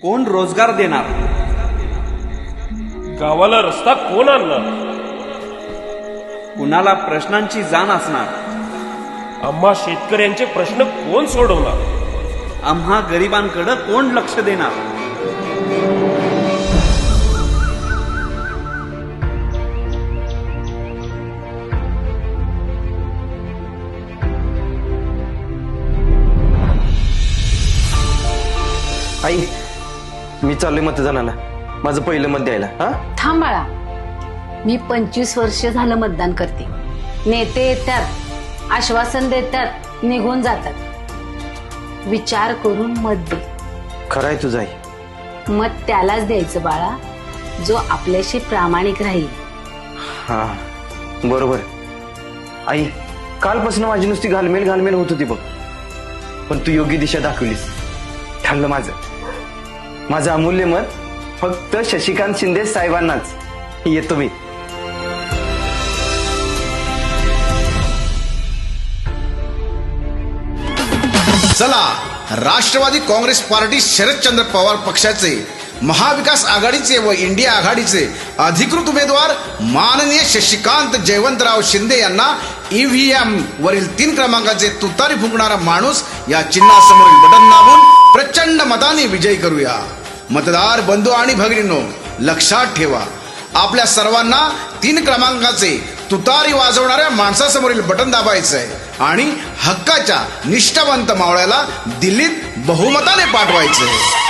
कोण रोजगार देणार? गावाला रस्ता कोण आणणार? कुणाला प्रश्नांची जाण असणार? आम्हा शेतकऱ्यांचे प्रश्न कोण सोडवणार? आम्हा गरिबांकडे कोण लक्ष देणार? आई, मी चाललोय मतदानाला. माझं पहिलं मत द्यायला. हा, थांब बाळा, मी 25 वर्ष झालं मतदान करते. नेते येतात, आश्वासन देतात, निघून जातात. विचार करून मत दे. खरं आहे तुझं आई. मत त्यालाच द्यायचं बाळा जो आपल्याशी प्रामाणिक राहील. हा, बरोबर. आई, कालपासून माझी नुसती घालमेल घालमेल होत होती बघ, पण तू योग्य दिशा दाखवलीस. ठरलं माझं अमूल्य मत फक्त शशिकांत शिंदे साहेबांनाच. येतो मी. चला, राष्ट्रवादी काँग्रेस पार्टी शरदचंद्र पवार पक्षाचे, महाविकास आघाडीचे व इंडिया आघाडीचे अधिकृत उमेदवार माननीय शशिकांत जयवंतराव शिंदे यांना ईव्हीएम वरील 3 क्रमांकाचे तुतारी फुंकणारा माणूस या चिन्हासमोरील बटन दाबून प्रचंड मताने विजयी करूया. मतदार बंधू आणि भगिनींनो, लक्षात ठेवा, आपल्या सर्वांना 3 क्रमांकाचे तुतारी वाजवणाऱ्या माणसासमोरील बटन दाबायचं आहे आणि हक्काच्या निष्ठावंत मावळ्याला दिल्लीत बहुमताने पाठवायचं आहे.